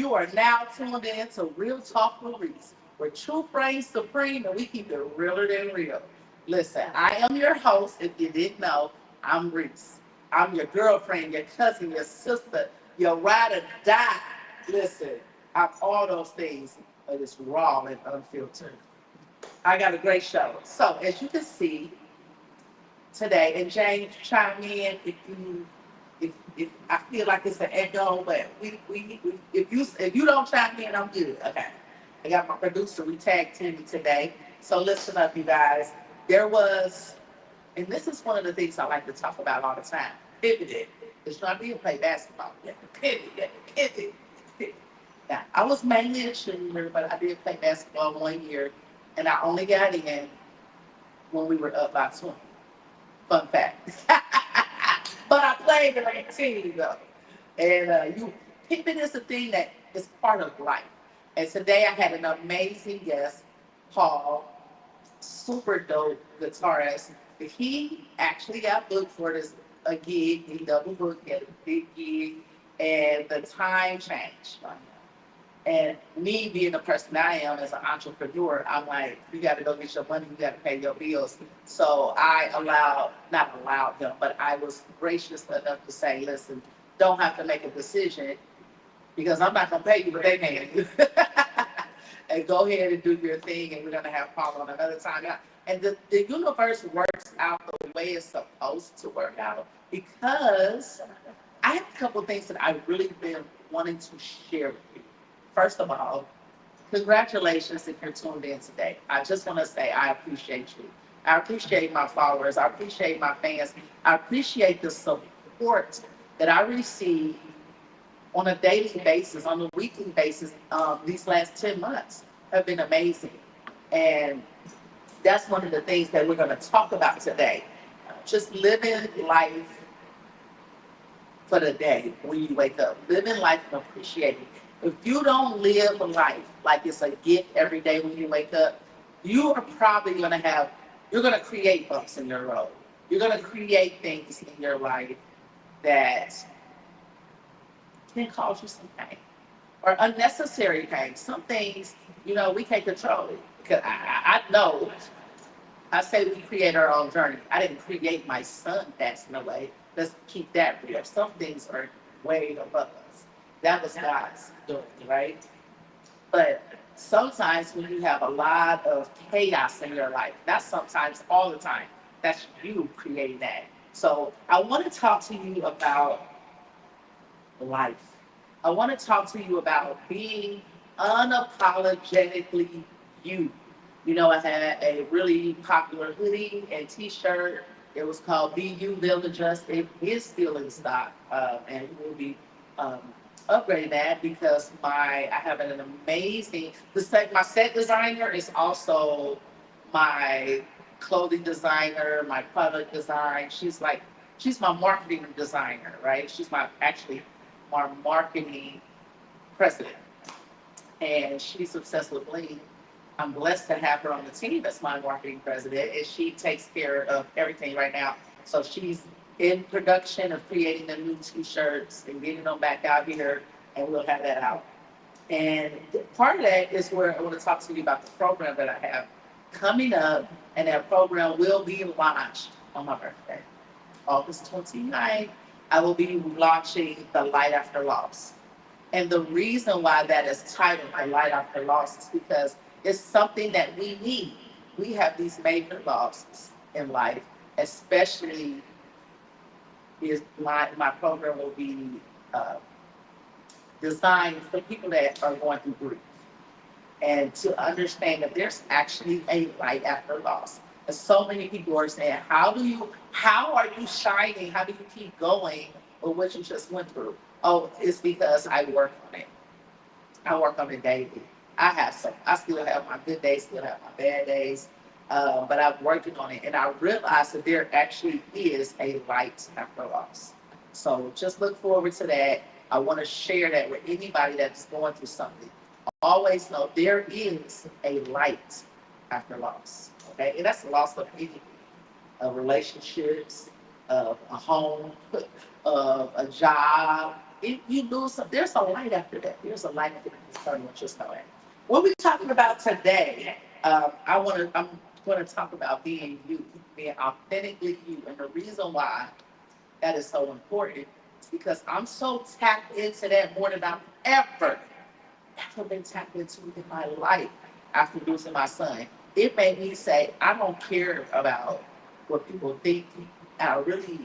You are now tuned in to Real Talk with Reese, where truth reigns supreme and we keep it realer than real. Listen, I am your host. If you didn't know, I'm Reese. I'm your girlfriend, your cousin, your sister, your ride or die. Listen, I'm all those things, but it's raw and unfiltered. I got a great show. So, as you can see today, and James, chime in if I feel like it's an echo, but we if you don't chime in, I'm good. Okay. I got my producer, we tag teaming today. So listen up, you guys. There was, and this is one of the things I like to talk about all the time. Pivoted. It's not being play basketball. You have to pivot, you have to pivot. Pivot. Now, I was mainly a cheerleader, but I did play basketball 1 year, and I only got in when we were up by 20. Fun fact. But I played the right team though. And you picking is a thing that is part of life. And today I had an amazing guest, Paul, super dope guitarist. He actually got booked for this a gig. He double booked at a big gig, and the time changed. And me being the person I am as an entrepreneur, I'm like, you got to go get your money, you got to pay your bills. So I not allowed him, but I was gracious enough to say, listen, don't have to make a decision because I'm not going to pay you what they paying you. And go ahead and do your thing, and we're going to have Paul on another time. And the universe works out the way it's supposed to work out because I have a couple of things that I've really been wanting to share with you. First of all, congratulations if you're tuned in today. I just want to say I appreciate you. I appreciate my followers. I appreciate my fans. I appreciate the support that I receive on a daily basis, on a weekly basis. These last 10 months have been amazing. And that's one of the things that we're going to talk about today. Just living life for the day when you wake up. Living life and appreciating it. If you don't live life like it's a gift every day when you wake up, you are probably going to you're going to create bumps in your road. You're going to create things in your life that can cause you some pain or unnecessary pain. Some things, we can't control it. Because I know, I say we create our own journey. I didn't create my son passing away. Let's keep that real. Some things are way above us. That was God's doing, right? But sometimes when you have a lot of chaos in your life, not sometimes, all the time, that's you creating that. So I want to talk to you about life. I want to talk to you about being unapologetically you. I had a really popular hoodie and t-shirt. It was called Be You, Build a Just. It is still in stock, and we'll be upgrading that because I have an amazing, my set designer is also my clothing designer, my product design. She's my marketing designer, right? She's actually my marketing president. And she's obsessed with bling. I'm blessed to have her on the team as my marketing president, and she takes care of everything right now. So she's in production of creating the new t-shirts and getting them back out here, and we'll have that out. And part of that is where I want to talk to you about the program that I have coming up, and that program will be launched on my birthday, August 29th. I will be launching the Light After Loss. And the reason why that is titled The Light After Loss is because it's something that we need. We have these major losses in life, especially my program will be designed for people that are going through grief. And to understand that there's actually a light after loss. And so many people are saying, how are you shining? How do you keep going with what you just went through? Oh, it's because I work on it. I work on it daily. I still have my good days, still have my bad days, but I'm working on it. And I realized that there actually is a light after loss. So just look forward to that. I want to share that with anybody that's going through something. Always know there is a light after loss. Okay, and that's the loss of anything, of relationships, of a home, of a job, if you lose some, there's a light after that. There's a light after that. It's starting what you're starting. What we're talking about today, I'm going to talk about being you, being authentically you. And the reason why that is so important is because I'm so tapped into that more than I've ever been tapped into in my life after losing my son. It made me say, I don't care about what people think. And I really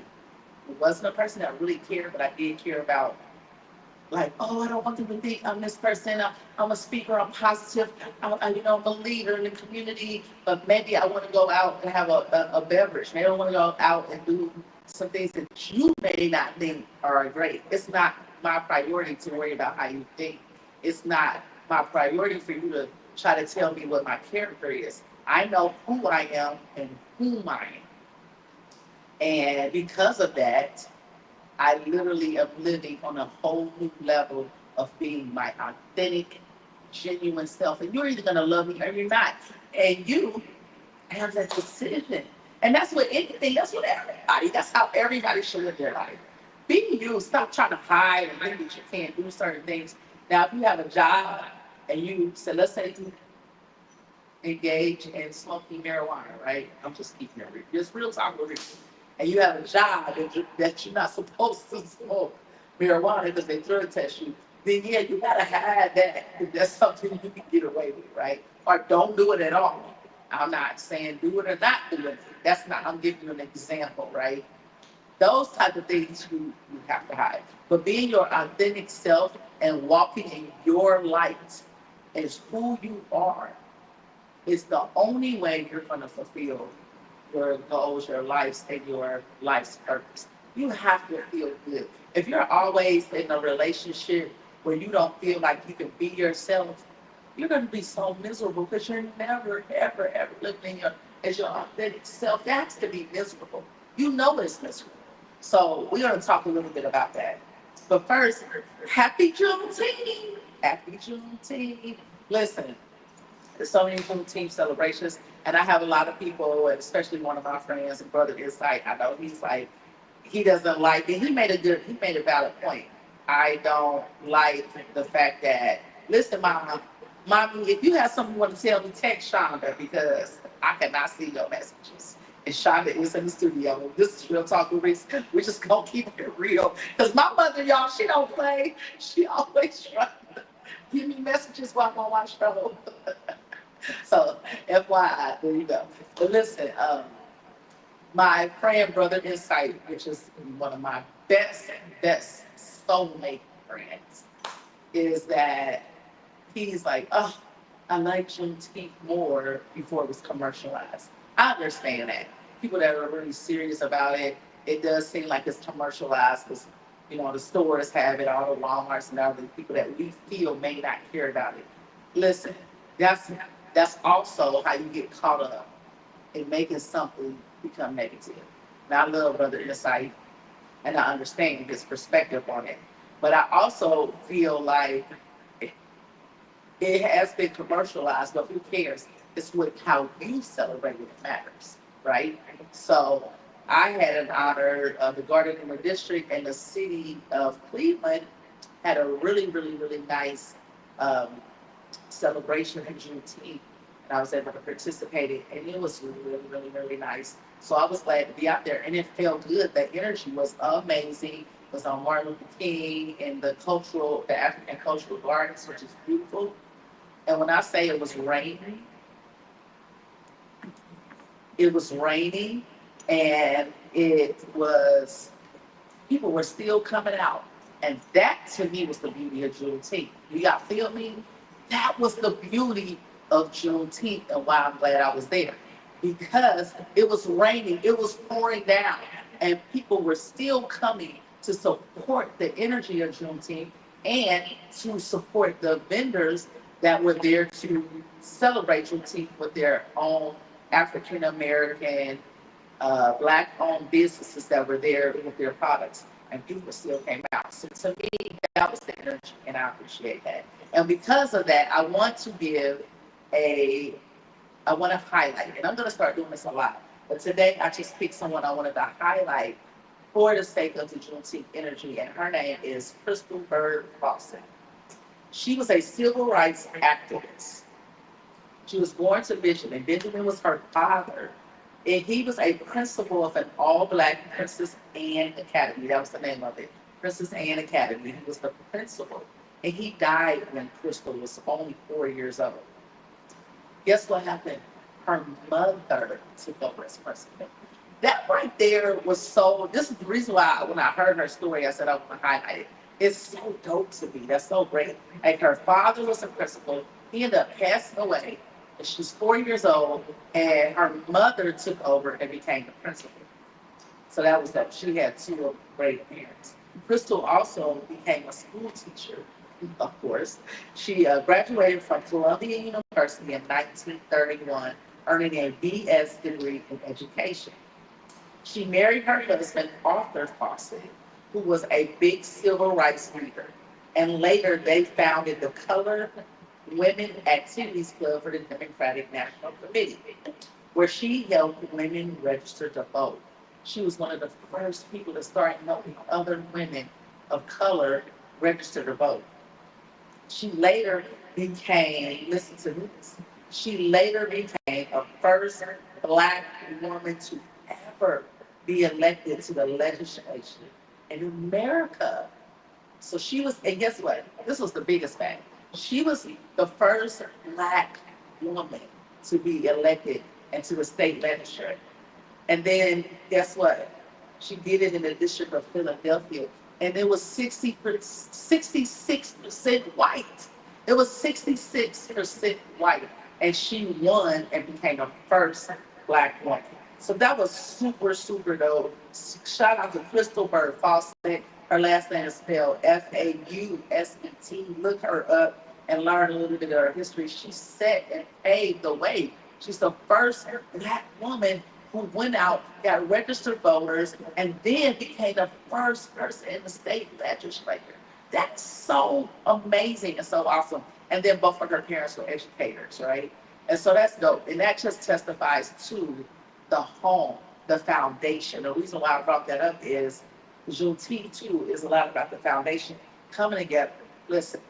wasn't a person that really cared, but I did care about, like, oh, I don't want them to think I'm this person. I'm a speaker. I'm positive. I'm a leader in the community. But maybe I want to go out and have a beverage. Maybe I want to go out and do some things that you may not think are great. It's not my priority to worry about how you think. It's not my priority for you to try to tell me what my character is. I know who I am and whom I am. And because of that, I literally am living on a whole new level of being my authentic, genuine self. And you're either going to love me or you're not. And you have that decision. And that's what anything, that's what everybody, that's how everybody should live their life. Be you. Stop trying to hide and think that you can't do certain things. Now, if you have a job and you say, let's say you engage in smoking marijuana, right? I'm just keeping it real. Just real talk with real. And you have a job that you're not supposed to smoke marijuana because they drug test you, then yeah, you gotta hide that. That's something you can get away with, right? Or don't do it at all. I'm not saying do it or not do it. That's not, I'm giving you an example, right? Those type of things you have to hide. But being your authentic self and walking in your light is who you are is the only way you're going to fulfill your goals, your lives, and your life's purpose. You have to feel good. If you're always in a relationship where you don't feel like you can be yourself, you're going to be so miserable because you're never, ever, ever living as your authentic self. That's to be miserable. You know it's miserable. So we're going to talk a little bit about that. But first, happy Juneteenth. Happy Juneteenth. Listen, there's so many Juneteenth celebrations, and I have a lot of people, and especially one of my friends and brother Insight. I know he's like, he doesn't like it. He made a valid point. I don't like the fact that, listen, mommy, if you have something you want to tell me, text Shonda because I cannot see your messages. And Shonda is in the studio. This is Real Talk with Reese. We're just gonna keep it real. Because my mother, y'all, she don't play. She always try to give me messages while I'm on my show. So, FYI, there you go. But listen, my friend, brother Insight, which is one of my best soulmate friends, is that he's like, oh, I like Juneteenth more before it was commercialized. I understand that. People that are really serious about it, it does seem like it's commercialized because, the stores have it, all the Walmarts and other people that we feel may not care about it. Listen, that's also how you get caught up in making something become negative. And I love Brother Insight and I understand his perspective on it. But I also feel like it has been commercialized, but who cares? It's what how you celebrate it that matters, right? So I had an honor of the Garden in the District and the city of Cleveland had a really, really, really nice um, celebration in Juneteenth. And I was able to participate in, and it was really, really, really nice. So I was glad to be out there, and it felt good. The energy was amazing. It was on Martin Luther King and the African Cultural Gardens, which is beautiful. And when I say it was raining, and people were still coming out. And that to me was the beauty of Juneteenth. You got feel me? That was the beauty of Juneteenth and why I'm glad I was there. Because it was raining, it was pouring down, and people were still coming to support the energy of Juneteenth and to support the vendors that were there to celebrate Juneteenth with their own African American, Black owned businesses that were there with their products. And people still came out. So to me, that was the energy, and I appreciate that. And because of that, I want to highlight, and I'm going to start doing this a lot. But today, I just picked someone I wanted to highlight for the sake of the Juneteenth energy, and her name is Crystal Bird Fawcett. She was a civil rights activist. She was born to Benjamin. Benjamin was her father. And he was a principal of an all black Princess Anne Academy. That was the name of it. Princess Anne Academy. He was the principal. And he died when Crystal was only 4 years old. Guess what happened? Her mother took over as principal. That right there was so, this is the reason why when I heard her story, I said I want to highlight it. It's so dope to me. That's so great. Like her father was a principal. He ended up passing away. And she's 4 years old, and her mother took over and became the principal. So that was that. She had two great parents. Crystal also became a school teacher, of course. She graduated from Columbia University in 1931, earning a BS degree in education. She married her husband, Arthur Fawcett, who was a big civil rights leader. And later they founded the Colored Women Activities Club for the Democratic National Committee, where she helped women register to vote. She was one of the first people to start helping other women of color register to vote. She later became, listen to this, she later became a first black woman to ever be elected to the legislature in America. So she was, and guess what? This was the biggest fact. She was the first black woman to be elected into the state legislature. And then guess what? She did it in the District of Philadelphia. And it was 66% white. It was 66% white. And she won and became the first black woman. So that was super, super dope. Shout out to Crystal Bird Fawcett. Her last name is spelled Fauset. Look her up and learn a little bit of her history. She set and paved the way. She's the first black woman who went out, got registered voters, and then became the first person in the state legislature. That's so amazing and so awesome. And then both of her parents were educators, right? And so that's dope. And that just testifies to the home, the foundation. The reason why I brought that up is Juneteenth too is a lot about the foundation coming together. Listen,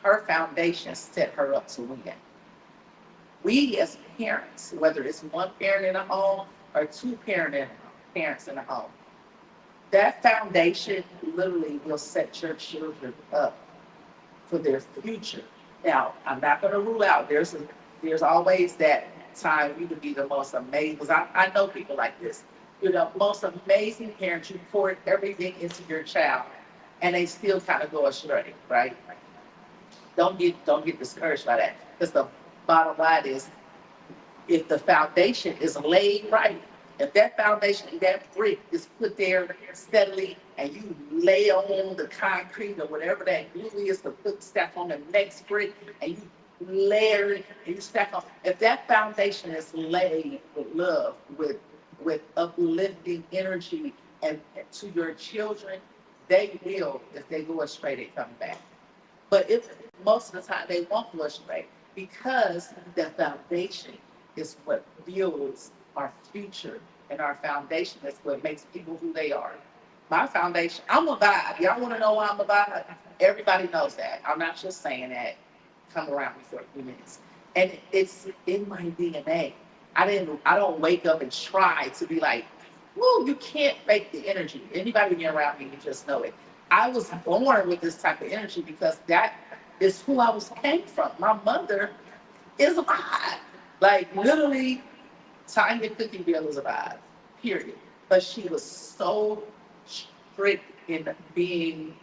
her foundation set her up to win. We as parents, whether it's one parent in a home or parents in a home, that foundation literally will set your children up for their future. Now, I'm not going to rule out there's always that time you can be the most amazing. Because I know people like this. You're the most amazing parent. You poured everything into your child, and they still kind of go astray, right? Don't get discouraged by that. Because the bottom line is, if the foundation is laid right, if that foundation, that brick is put there steadily, and you lay on the concrete or whatever that glue is to put stack on the next brick, and you layer it and you stack on. If that foundation is laid with love, with uplifting energy, and to your children, they will, if they go astray, they come back. But if most of the time they won't go astray, because the foundation is what builds our future, and our foundation is what makes people who they are. My foundation, I'm a vibe. Y'all want to know why I'm a vibe? Everybody knows that. I'm not just saying that. Come around me for a few minutes. And it's in my DNA. I don't wake up and try to be like, whoa, you can't fake the energy. Anybody being around me, you just know it. I was born with this type of energy because that is who I was came from. My mother is a vibe. Like literally, Tanya Cookie Bill is a vibe, period. But she was so strict in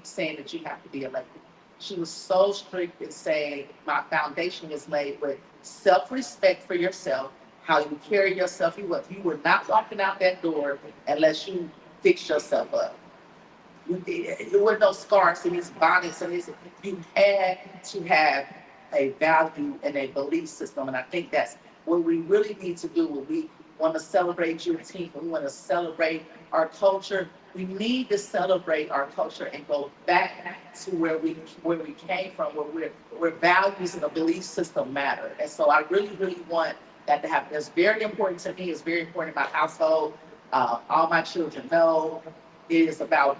saying that you have to be elected. She was so strict in saying my foundation is laid with self-respect for yourself, how you carry yourself. You were not walking out that door unless you fix yourself up. There were no scars in these bonnets and these. You had to have a value and a belief system, and I think that's what we really need to do when we want to celebrate Juneteenth, when we want to celebrate our culture. We need to celebrate our culture and go back to where we came from, where values and a belief system matter. And so I really, really want that to happen. It's very important to me. It's very important in my household. All my children know it is about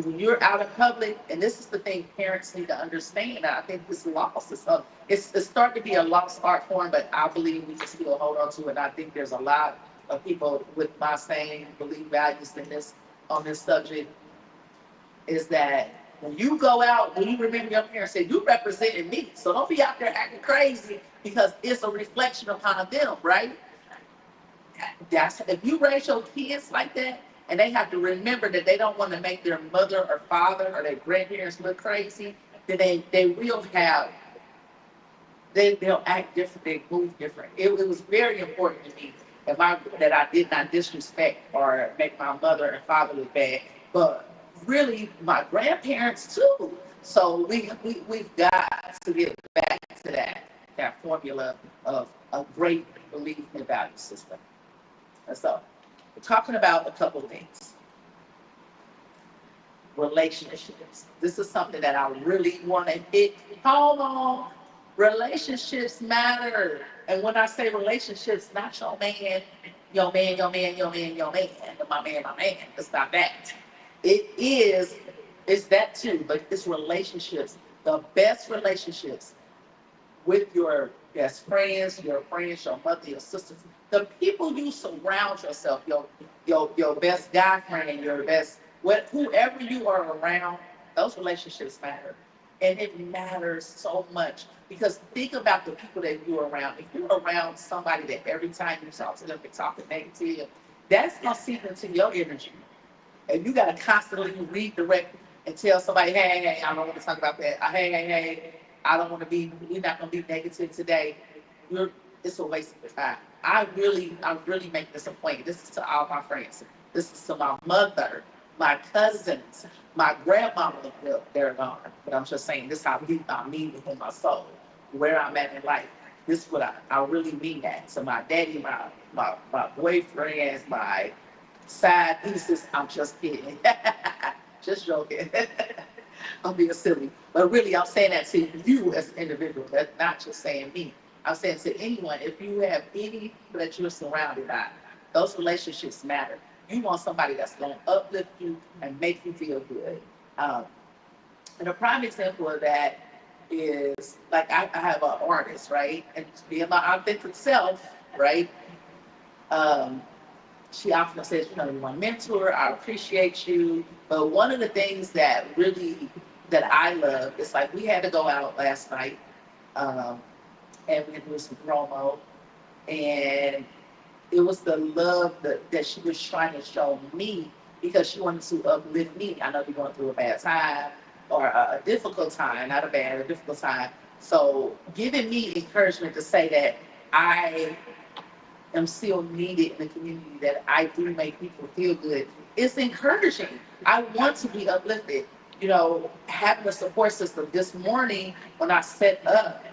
when you're out in public, and this is the thing parents need to understand. And I think this loss is it's starting to be a lost art form, but I believe we can still hold on to it. And I think there's a lot of people with my same belief values in this on this subject. Is that when you go out, when you remember your parents say, you represented me. So don't be out there acting crazy because it's a reflection upon them, right? That's if you raise your kids like that and they have to remember that they don't want to make their mother or father or their grandparents look crazy, then they will have they'll act different, they move different. It was very important to me that I did not disrespect or make my mother and father look bad, but really my grandparents too. So we've got to get back to that formula of a great belief and value system. And so we're talking about a couple of things. Relationships. This is something that I really want to hit home on. Relationships matter. And when I say relationships, not your man, your man, your man, your man, your man, my man, my man. It's not that. It's that too, but it's relationships. The best relationships with your best friends, your mother, your sisters, the people you surround yourself, your best guy friend, your best whoever you are around, those relationships matter. And it matters so much because think about the people that you're around. If you're around somebody that every time you talk to them, they're talking negative, that's gonna seep into your energy. And you gotta constantly redirect and tell somebody, hey, I don't want to talk about that. Hey, I don't want to be, we're not gonna be negative today. It's a waste of time. I really make this a point. This is to all my friends. This is to my mother, my cousins, my grandmama, they're gone. But I'm just saying, this is how deep I mean within my soul, where I'm at in life. This is what I really mean that. So my daddy, my boyfriends, my side pieces, I'm just kidding. Just joking. I'm being silly. But really, I'm saying that to you as an individual. That's not just saying me. I'm saying to anyone, if you have any people that you're surrounded by, those relationships matter. You want somebody that's going to uplift you and make you feel good. Um, and a prime example of that is like I have an artist, right? And being my authentic self, right? Um, she often says, you're my mentor, I appreciate you. But one of the things that I love is like we had to go out last night and we had to do some promo. And it was the love that she was trying to show me because she wanted to uplift me. I know you're going through a bad time or a difficult time, not a bad, a difficult time. So giving me encouragement to say that I am still needed in the community, that I do make people feel good. It's encouraging. I want to be uplifted. Having a support system. This morning when I set up,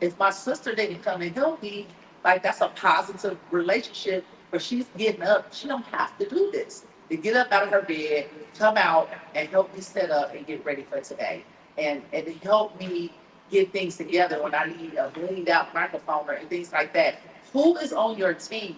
if my sister didn't come and help me, like that's a positive relationship, but she's getting up. She don't have to do this. To get up out of her bed, come out and help me set up and get ready for today. And to help me get things together when I need a leaned out microphone and things like that. Who is on your team?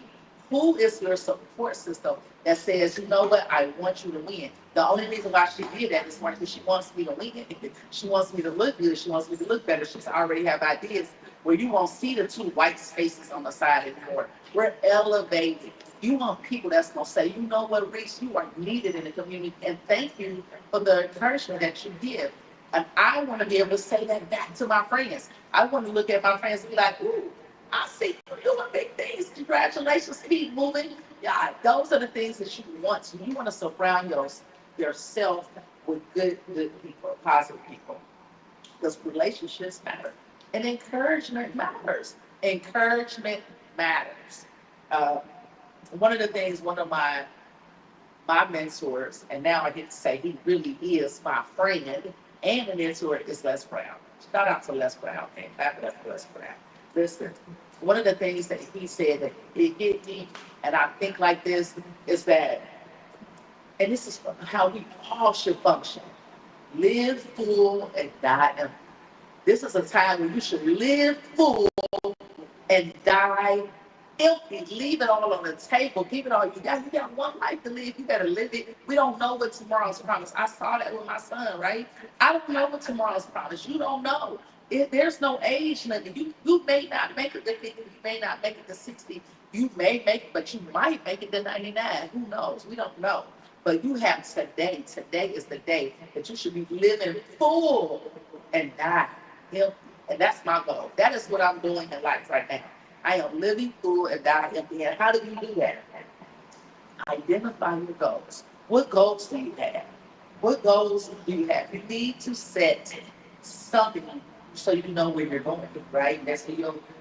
Who is your support system that says, you know what, I want you to win? The only reason why she did that this morning is because she wants me to win. She wants me to look good. She wants me to look better. She's already have ideas where you won't see the two white spaces on the side anymore. We're elevating. You want people that's going to say, you know what, Reese, you are needed in the community, and thank you for the encouragement that you give. And I want to be able to say that back to my friends. I want to look at my friends and be like, ooh, I see you doing big things. Congratulations, keep moving. Yeah, those are the things that you want to. You want to surround yourself with good people, positive people. Because relationships matter. And encouragement matters. Encouragement matters. One of the things, one of my mentors, and now I get to say he really is my friend and a mentor, is Les Brown. Shout out to Les Brown, and clap it up for Les Brown. Listen, one of the things that he said that it hit me, and I think like this, is that, and this is how we all should function. Live full and die empty. This is a time when you should live full and die empty. Leave it all on the table. Give it all you got. You got one life to live. You gotta live it. We don't know what tomorrow's promise. I saw that with my son, right? I don't know what tomorrow's promise. You don't know. There's no age limit. You may not make it to 50. You may not make it to 60. You may make it, but you might make it to 99. Who knows? We don't know. But you have today. Today is the day that you should be living full and die empty. And that's my goal. That is what I'm doing in life right now. I am living full and die empty. And how do you do that? Identify your goals. What goals do you have? What goals do you have? You need to set something so you know where you're going, right? That's what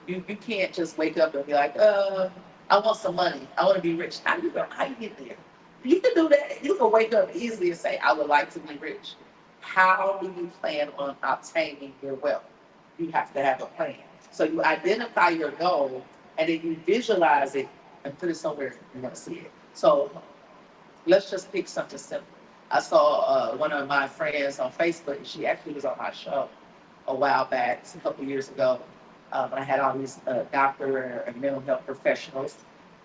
you can't just wake up and be like, I want some money. I want to be rich. How do you go? How do you get there? You can do that. You can wake up easily and say, I would like to be rich. How do you plan on obtaining your wealth? You have to have a plan. So you identify your goal and then you visualize it and put it somewhere you want to see it. So let's just pick something simple. I saw one of my friends on Facebook. She actually was on my show a while back, a couple years ago. When I had all these doctor and mental health professionals,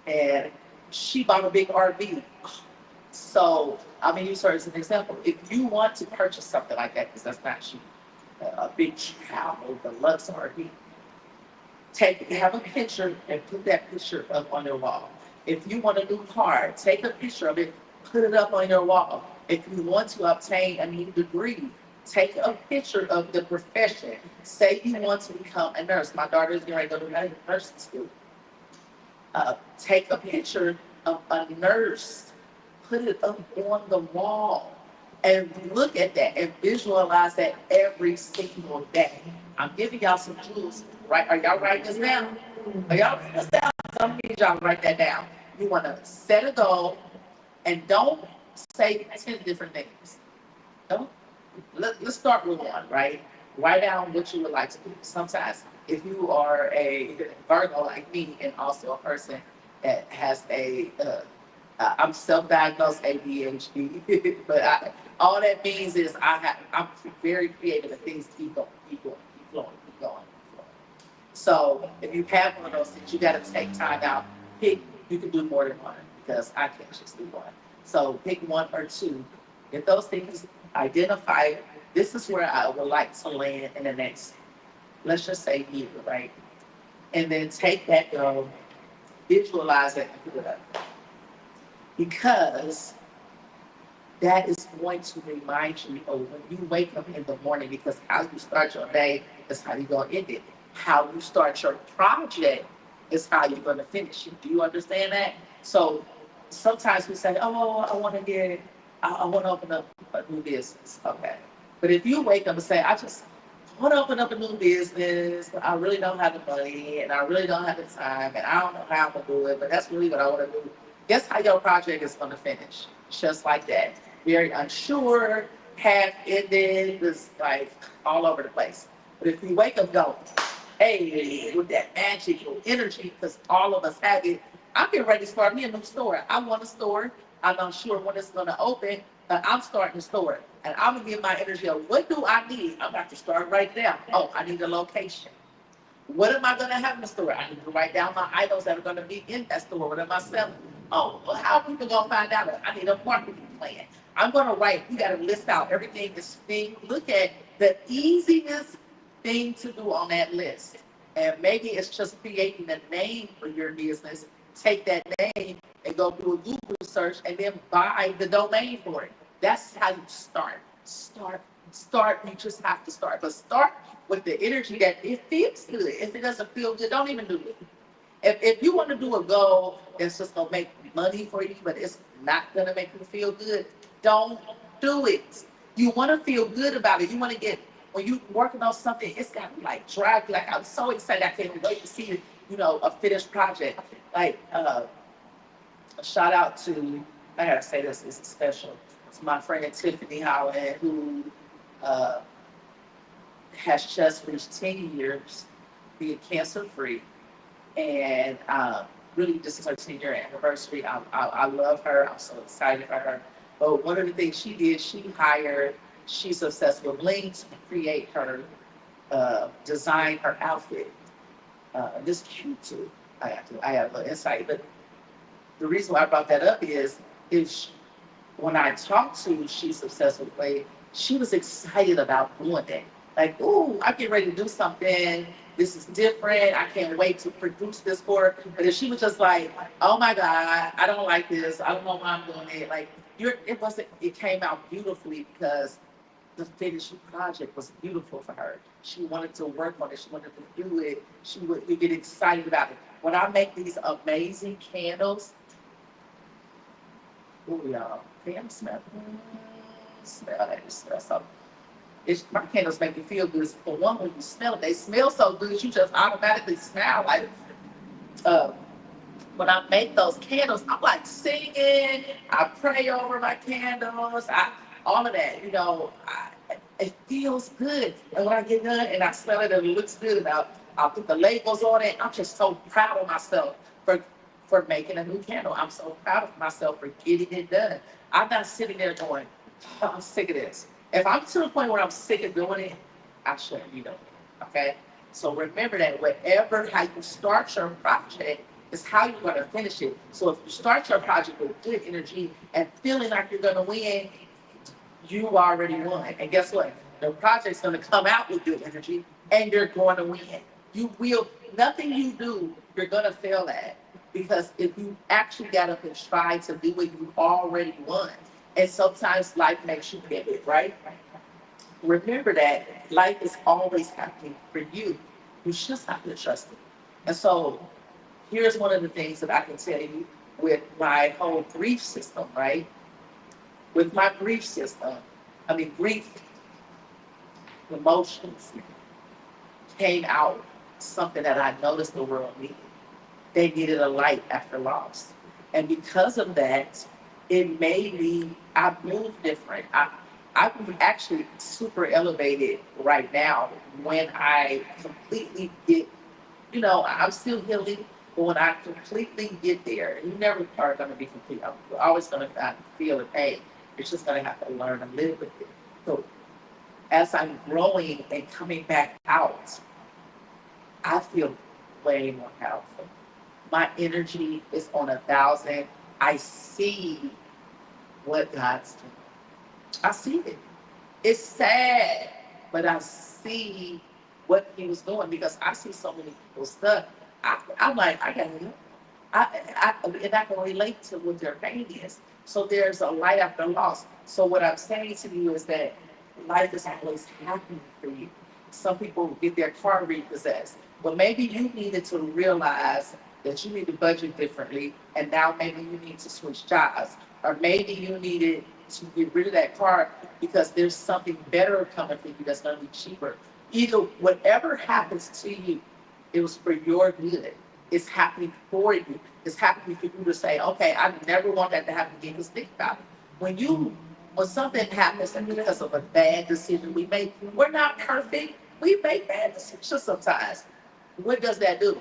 and she bought a big RV. So I'm gonna use her as an example. If you want to purchase something like that, because that's not cheap, a big travel deluxe RV, have a picture and put that picture up on your wall. If you want a new car, take a picture of it, put it up on your wall. If you want to obtain a new degree, take a picture of the profession. Say you want to become a nurse. My daughter's going to go to nursing school. Take a picture of a nurse, put it up on the wall, and look at that and visualize that every single day. I'm giving y'all some tools, right? Are y'all writing this down? Are y'all writing this down? Some of y'all write that down. You want to set a goal and don't say 10 different things. Don't. Let's start with one, right? Write down what you would like to do. Sometimes, if you are a Virgo like me and also a person that has I'm self-diagnosed ADHD, but all that means is I'm very creative and things keep going, keep going, keep flowing, keep going, keep flowing. So if you have one of those things, you got to take time out. Pick. You can do more than one because I can't just do one. So pick one or two. If those things identify, this is where I would like to land in the next, let's just say year, right? And then take that goal, visualize it, and put it up. Because that is going to remind you of when you wake up in the morning, because how you start your day is how you're going to end it. How you start your project is how you're going to finish it. Do you understand that? So sometimes we say, oh, I want to open up a new business. Okay. But if you wake up and say, I just want to open up a new business, but I really don't have the money and I really don't have the time and I don't know how I'm going to do it, but that's really what I want to do. Guess how your project is going to finish? Just like that. Very unsure, half-ended, just like all over the place. But if you wake up going, hey, with that magical energy, because all of us have it, I'm getting ready to start me a new store. I want a store. I'm not sure when it's going to open, but I'm starting a store. And I'm going to give my energy of what do I need? I'm about to start right now. Oh, I need a location. What am I going to have in the store? I need to write down my items that are going to be in that store. What am I selling? Oh, well, how are people going to find out? I need a marketing plan. I'm going to write, you got to list out everything that's being, look at the easiest thing to do on that list. And maybe it's just creating a name for your business. Take that name and go do a Google search and then buy the domain for it. That's how you start. Start. You just have to start. But start with the energy that it feels good. If it doesn't feel good, don't even do it. If you want to do a goal that's just going to make money for you, but it's not going to make you feel good, don't do it. You want to feel good about it. You want to get, when you're working on something, it's got to like drive you. Like, I'm so excited. I can't wait to see, a finished project. Like, a shout out to, I got to say this is special. It's my friend Tiffany Howland, who has just reached 10 years being cancer free. And really, this is her 10-year anniversary. I love her. I'm so excited for her. But one of the things she did, she's obsessed with bling to create her, design her outfit. This cute too. I have a little insight, but the reason why I brought that up is when I talked to She's Obsessed with Play, she was excited about doing it. Like, ooh, I'm getting ready to do something. This is different. I can't wait to produce this for her. But if she was just like, oh my God, I don't like this. I don't know why I'm doing it. Like, it wasn't, it came out beautifully because the finished project was beautiful for her. She wanted to work on it. She wanted to do it. She would you get excited about it. When I make these amazing candles, oh y'all, can smell, smell that, smell something. My candles make you feel good. For one, when you smell it, they smell so good, you just automatically smell like uh, when I make those candles, I'm like singing. I pray over my candles. All of that, it feels good. And when I get done and I smell it and it looks good, and I'll put the labels on it. I'm just so proud of myself for making a new candle. I'm so proud of myself for getting it done. I'm not sitting there going, "Oh, I'm sick of this." If I'm to the point where I'm sick of doing it, I shouldn't be doing it. Okay. So remember that whatever how you start your project is how you're going to finish it. So if you start your project with good energy and feeling like you're going to win, you already won. And guess what? The project's going to come out with good energy and you're going to win. You will, nothing you do, you're going to fail at. Because if you actually got up and tried to do it, you already won. And sometimes life makes you pivot, right? Remember that life is always happening for you. You just have to trust it. And so here's one of the things that I can tell you with my whole grief system, right? With my grief system, grief emotions came out something that I noticed the world needed. They needed a light after loss. And because of that, it made me, I move different. I'm actually super elevated right now when I completely get, I'm still healing, but when I completely get there, and you never are going to be complete, you're always going to feel the pain. You're just going to have to learn to live with it. So as I'm growing and coming back out, I feel way more powerful. My energy is on 1,000. I see what God's doing. I see it. It's sad, but I see what He was doing because I see so many people stuck. I'm like, I gotta help. And I can relate to what their pain is. So there's a light after loss. So what I'm saying to you is that life is always happening for you. Some people get their car repossessed. But maybe you needed to realize that you need to budget differently, and now maybe you need to switch jobs. Or maybe you needed to get rid of that car because there's something better coming for you that's going to be cheaper. Either whatever happens to you, it was for your good. It's happening for you. It's happening for you to say, okay, I never want that to happen again. Because think about it. When something happens and because of a bad decision we make, we're not perfect. We make bad decisions sometimes. What does that do?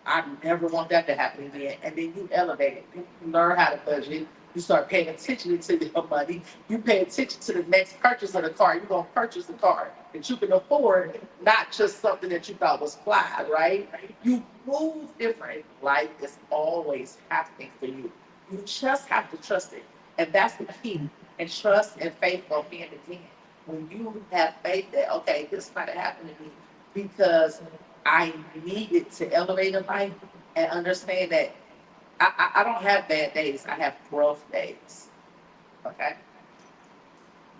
I never want that to happen again. And then you elevate it. You learn how to budget. You start paying attention to your money. You pay attention to the next purchase of the car. You're going to purchase the car that you can afford, not just something that you thought was fly, right? You move different. Life is always happening for you. You just have to trust it. And that's the key. And trust and faith go hand in hand. When you have faith that, okay, this might have happened to me because I needed to elevate in life and understand that I don't have bad days. I have growth days. Okay?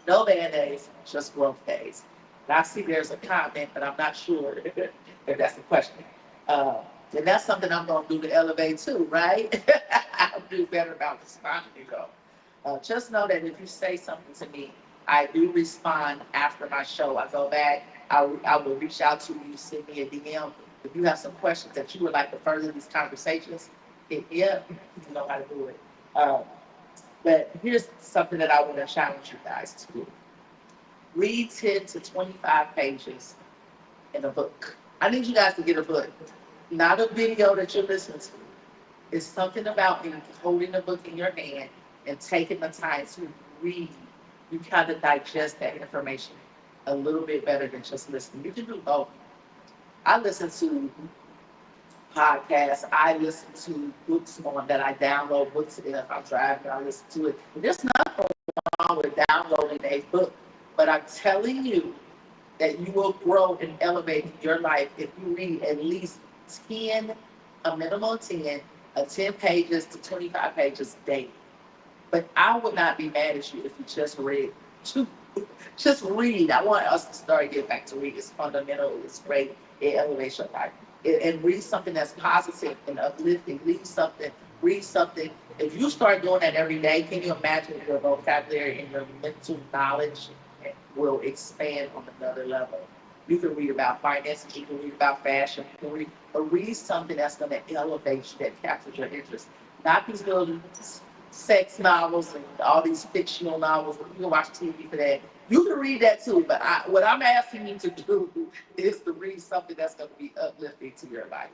No bad days, just growth days. And I see there's a comment, but I'm not sure if that's the question. Uh, and that's something I'm going to do to elevate too, right? I'll do better about responding, though. Just know that if you say something to me, I do respond after my show. I go back, I will reach out to you, send me a DM. If you have some questions that you would like to further these conversations, hit me up. You know how to do it. But here's something that I want to challenge you guys to do. Read 10 to 25 pages in a book. I need you guys to get a book, not a video that you're listening to. It's something about you holding the book in your hand and taking the time to read. You kind of digest that information a little bit better than just listening. You can do both. I listen to podcasts. I listen to books on that. I download books, and if I'm driving, I listen to it. There's nothing wrong with downloading a book, but I'm telling you that you will grow and elevate in your life if you read at least 10, a minimum of 10, 10 pages to 25 pages daily. But I would not be mad at you if you just read two. Just read. I want us to start getting back to read. It's fundamental. It's great. It elevates your life. And read something that's positive and uplifting. Read something. Read something. If you start doing that every day, can you imagine your vocabulary and your mental knowledge will expand on another level? You can read about finances. You can read about fashion. You can read, but read something that's going to elevate you, that captures your interest. Not these little sex novels and all these fictional novels. You can watch TV for that. You can read that too, but what I'm asking you to do is to read something that's going to be uplifting to your life,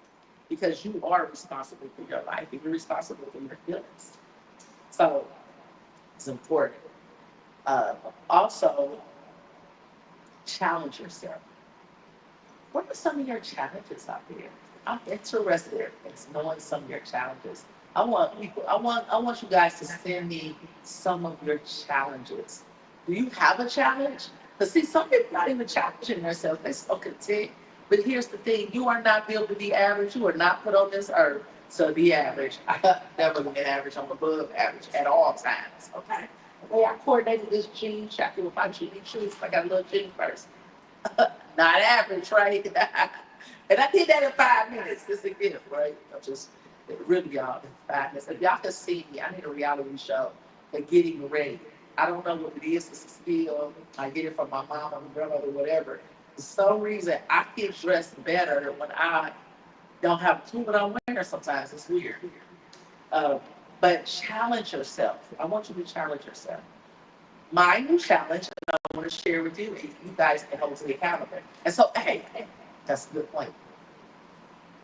because you are responsible for your life and you're responsible for your feelings. So it's important. Also, challenge yourself. What are some of your challenges out there? I'm interested in knowing some of your challenges. I want you guys to send me some of your challenges. Do you have a challenge? Because see, some people not even challenging themselves. They're so content. But here's the thing: you are not built to be average. You are not put on this earth to be average. I have never been average. I'm above average at all times. Okay. Well, I coordinated this jean jacket with my jean shoes. I got a little jean first. Not average, right? And I did that in 5 minutes. It's a gift, right? I'm just really y'all in 5 minutes. If y'all can see me, I need a reality show. They're getting ready. I don't know what it is. It's a skill. I get it from my mom or my grandmother, whatever. For some reason, I get dressed better when I don't have a clue what I'm wearing sometimes. It's weird. Uh, but challenge yourself. I want you to challenge yourself. My new challenge, and I want to share with you, if you guys can hold me accountable. And so, hey, that's a good point.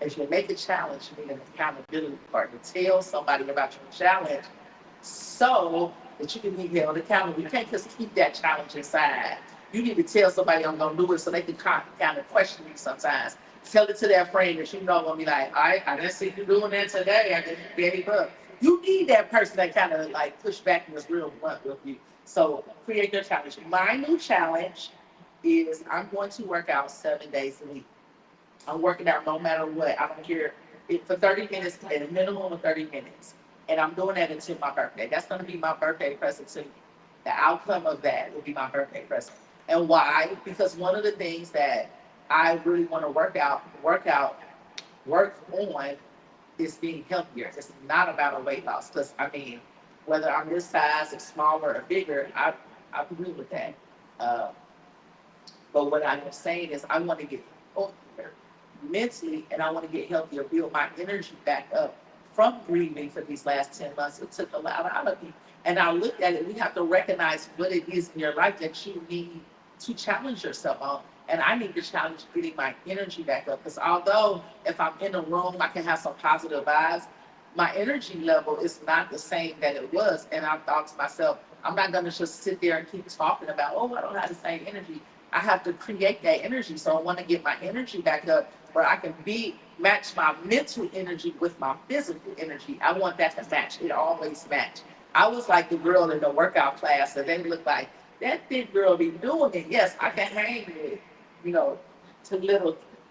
As you make a challenge, you need an accountability partner. Tell somebody about your challenge so that you can be held accountable. You can't just keep that challenge inside. You need to tell somebody I'm gonna do it so they can kind of question you sometimes. Tell it to their friend that you know gonna be like, I didn't see you doing that today. I didn't get any bug. You need that person that kind of like push back and is real blunt with you. So create your challenge. My new challenge is I'm going to work out 7 days a week. I'm working out no matter what. I don't care if for 30 minutes, at a minimum of 30 minutes. And I'm doing that until my birthday. That's going to be my birthday present to you. The outcome of that will be my birthday present. And why? Because one of the things that I really want to work on is being healthier. It's not about a weight loss. Because, I mean, whether I'm this size or smaller or bigger, I agree with that. Uh, but what I'm saying is I want to get healthier mentally, and I want to get healthier, build my energy back up from grieving for these last 10 months. It took a lot out of me. And I looked at it, we have to recognize what it is in your life that you need to challenge yourself on. And I need to challenge getting my energy back up. Because although if I'm in a room, I can have some positive vibes, my energy level is not the same that it was. And I thought to myself, I'm not going to just sit there and keep talking about, oh, I don't have the same energy. I have to create that energy. So I want to get my energy back up where I can match my mental energy with my physical energy. I want that to match. It always match. I was like the girl in the workout class, and they look like that fit girl be doing it. Yes, I can hang with, you know, to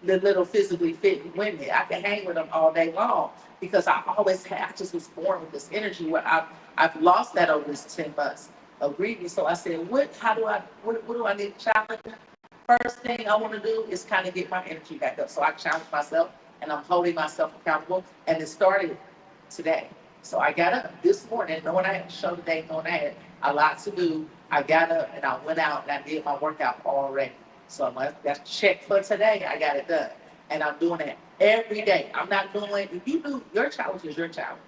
the little physically fit women. I can hang with them all day long because I just was born with this energy where I've lost that over this 10 months of grieving. So I said, what do I need to challenge? First thing I want to do is kind of get my energy back up. So I challenge myself and I'm holding myself accountable. And it started today. So I got up this morning knowing I had a show today, knowing I had a lot to do. I got up and I went out and I did my workout already. So I'm like, that's check for today. I got it done. And I'm doing it every day. I'm not doing, if you do, your challenge is your challenge.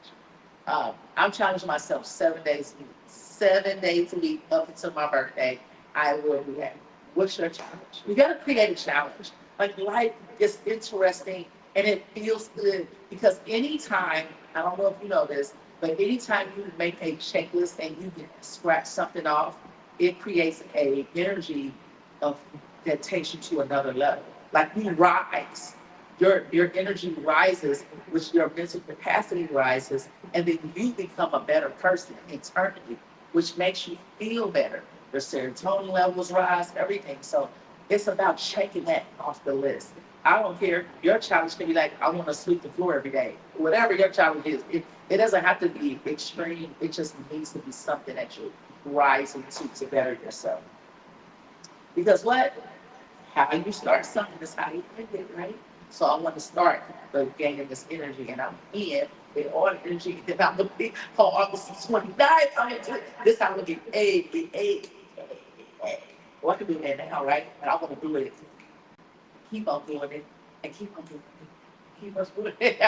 I'm challenging myself 7 days a week. 7 days a week up until my birthday. I will do that. What's your challenge? You got to create a challenge. Like life is interesting and it feels good because anytime, I don't know if you know this, but anytime you make a checklist and you can scratch something off, it creates a energy of that takes you to another level. Like you rise. your energy rises, which your mental capacity rises, and then you become a better person internally, which makes you feel better. Your serotonin levels rise, everything. So it's about checking that off the list. I don't care. Your challenge can be like, I want to sweep the floor every day. Whatever your challenge is, it doesn't have to be extreme. It just needs to be something that you rise into to better yourself. Because what? How you start something is how you end it, right? So I want to start the gaining this energy, and I'm in with all the energy that I'm gonna be on August 29th. This time I'm gonna get paid. Well, I can do that now, right? And I want to do it, keep on doing it, and keep on doing it, keep on doing it,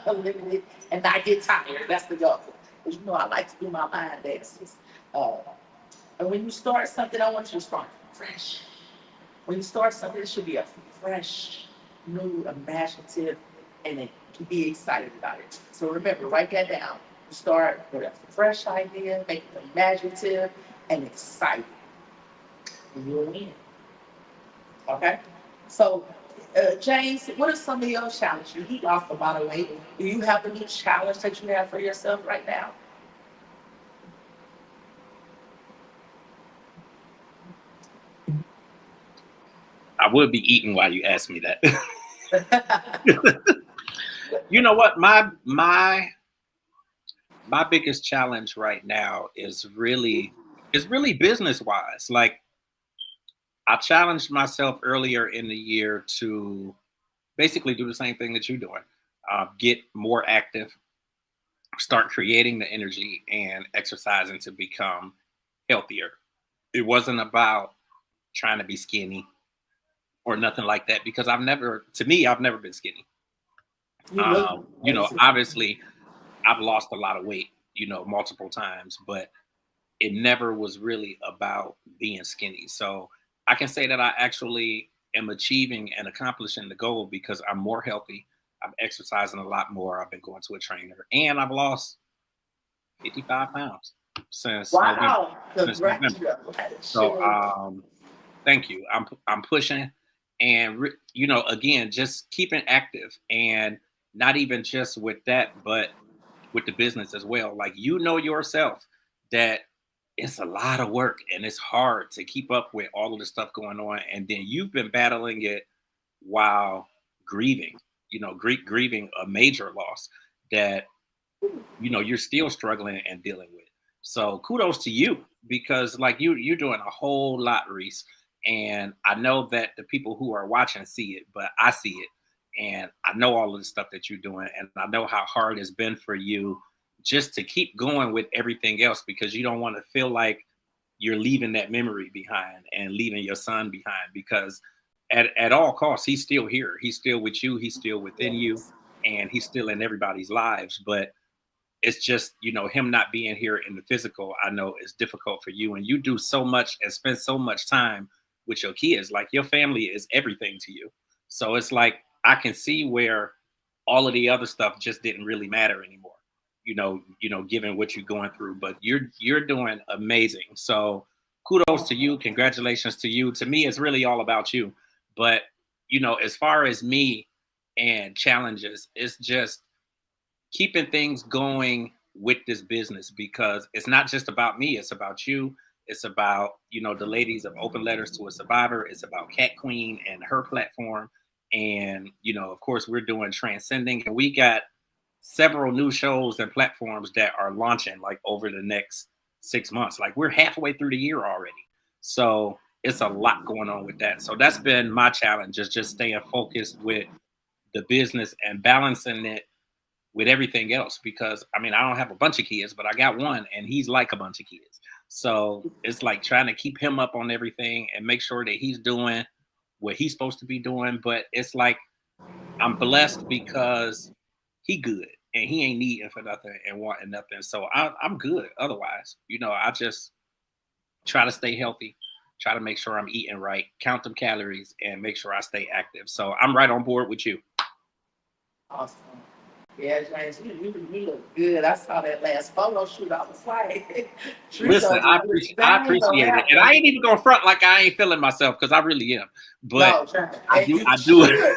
living it, and not get tired. That's the goal. Because you know I like to do my mind dances. Uh, and when you start something, I want you to start fresh. When you start something, it should be a fresh, new, imaginative, and then to be excited about it. So remember, write that down. You start with a fresh idea, make it imaginative and exciting, and you'll win. Okay? So, James, what are some of your challenges? You lost a lot of weight. Do you have a new challenge that you have for yourself right now? I would be eating while you ask me that. You know what? My biggest challenge right now is really business wise. Like I challenged myself earlier in the year to basically do the same thing that you're doing. Get more active, start creating the energy and exercising to become healthier. It wasn't about trying to be skinny or nothing like that because I've never been skinny. You look amazing. Obviously, I've lost a lot of weight, multiple times, but it never was really about being skinny. So I can say that I actually am achieving and accomplishing the goal because I'm more healthy. I'm exercising a lot more. I've been going to a trainer and I've lost 55 pounds since November. Wow, Since November. So congratulations. thank you. I'm pushing, and again, just keeping active, and not even just with that, but with the business as well. Like yourself that it's a lot of work and it's hard to keep up with all of the stuff going on, and then you've been battling it while grieving. Grieving a major loss that you're still struggling and dealing with. So kudos to you because like you're doing a whole lot, Reese. And I know that the people who are watching see it, but I see it. And I know all of the stuff that you're doing. And I know how hard it's been for you just to keep going with everything else because you don't want to feel like you're leaving that memory behind and leaving your son behind because at all costs, he's still here. He's still with you. He's still within you and he's still in everybody's lives. But it's just him not being here in the physical I know is difficult for you and you do so much and spend so much time with your kids like your family is everything to you so it's like I can see where all of the other stuff just didn't really matter anymore given what you're going through but you're doing amazing so kudos to you congratulations to you to me it's really all about you but as far as me and challenges it's just keeping things going with this business because it's not just about me it's about you it's about the ladies of open letters to a survivor it's about cat queen and her platform and of course we're doing transcending and we got several new shows and platforms that are launching like over the next 6 months like we're halfway through the year already so it's a lot going on with that so that's been my challenge is just staying focused with the business and balancing it with everything else because I mean I don't have a bunch of kids, but I got one and he's like a bunch of kids. So it's like trying to keep him up on everything and make sure that he's doing what he's supposed to be doing. But it's like I'm blessed because he good and he ain't needing for nothing and wanting nothing. So I'm good. Otherwise, I just try to stay healthy, try to make sure I'm eating right, count them calories, and make sure I stay active. So I'm right on board with you. Awesome. Yeah, James, you look good. I saw that last photo shoot. I was like, Listen, Trico did this I thing on appreciate it, that and I one. ain't even gonna front like I ain't feeling myself because I really am. But No, James, and you I do. should.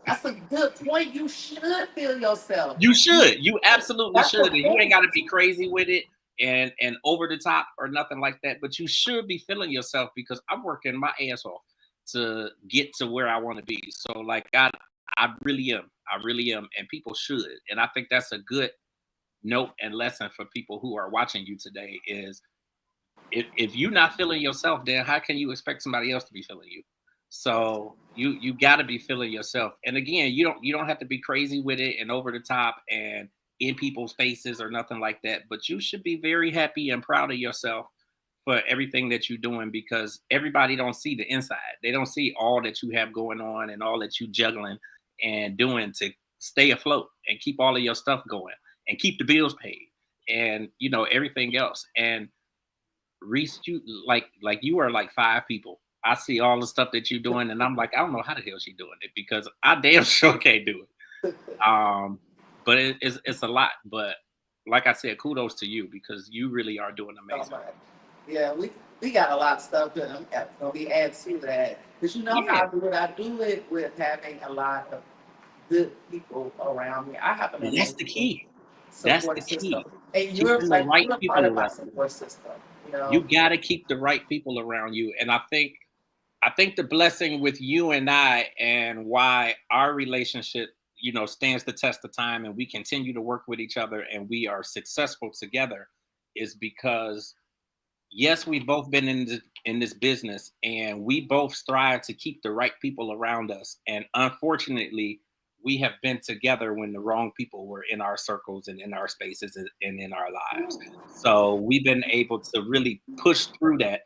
That's a good point. You should feel yourself. You should. You absolutely That's the should. And you ain't point. got to be crazy with it and over the top or nothing like that. But you should be feeling yourself because I'm working my ass off to get to where I want to be. So like I really am. I really am. And people should. And I think that's a good note and lesson for people who are watching you today is if you're not feeling yourself, then how can you expect somebody else to be feeling you? So you got to be feeling yourself. And again, you don't have to be crazy with it and over the top and in people's faces or nothing like that. But you should be very happy and proud of yourself for everything that you're doing because everybody don't see the inside. They don't see all that you have going on and all that you juggling and doing to stay afloat and keep all of your stuff going and keep the bills paid and everything else. And Reese, you like you are like five people. I see all the stuff that you're doing, and I'm like, I don't know how the hell she doing it because I damn sure can't do it. But it's a lot. But like I said, kudos to you because you really are doing amazing. Yeah, we got a lot of stuff that we add to that. Because you know Yeah, how I do it? I do it with having a lot of good people around me. I have an that's the amazing key. That's the support system. key. And you're Keeping the like right you're a part people of my around you. support system, you You know. got to keep the right people around you, and I think the blessing with you and I and why our relationship, stands the test of time and we continue to work with each other and we are successful together is because yes, we've both been in this business and we both strive to keep the right people around us. And unfortunately, we have been together when the wrong people were in our circles and in our spaces and in our lives. So we've been able to really push through that.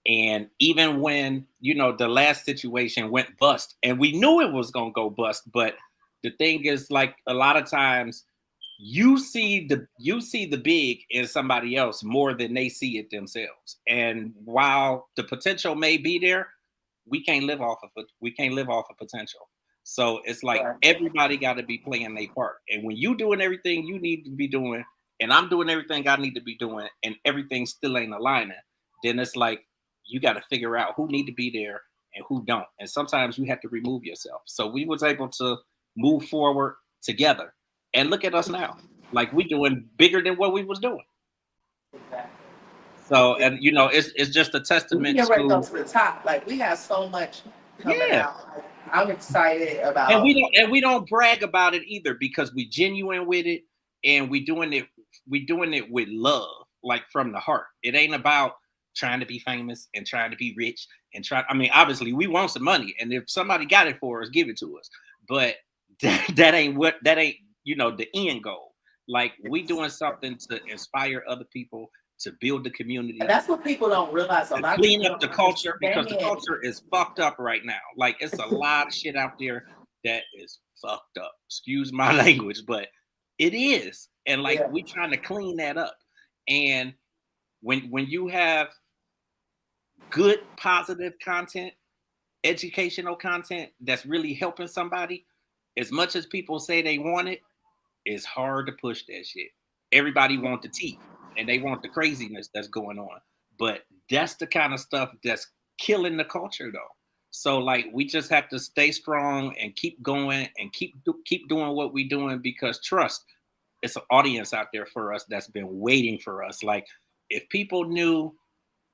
And even when, the last situation went bust and we knew it was going to go bust, but the thing is like a lot of times you see the big in somebody else more than they see it themselves. And while the potential may be there, we can't live off of potential. So it's like Right. everybody got to be playing their part. And when you doing everything you need to be doing, and I'm doing everything I need to be doing, and everything still ain't aligning, then it's like you got to figure out who need to be there and who don't. And sometimes you have to remove yourself. So we was able to move forward together and look at us now. Like we doing bigger than what we was doing. Exactly. So, and it's just a We testament get ready to go to to the top. Like we have so much coming yeah. out. Like, I'm excited And about we don't brag about it either because we genuine with it and we doing it with love, like from the heart. It ain't about trying to be famous and trying to be rich and I mean, obviously we want some money and if somebody got it for us, give it to us. But that ain't the end goal. Like we doing something to inspire other people, to build the and community, that's what people don't realize. A to lot of clean people up the don't culture because the understand. culture is fucked up right now. Like it's a lot of shit out there that is fucked up. Excuse my language, but it is. And like Yeah. we trying to clean that up. And when you have good positive content, educational content that's really helping somebody, as much as people say they want it, it's hard to push that shit. Everybody want the tea and they want the craziness that's going on. But that's the kind of stuff that's killing the culture though. So like we just have to stay strong and keep going and keep doing what we're doing because trust, it's an audience out there for us that's been waiting for us. Like if people knew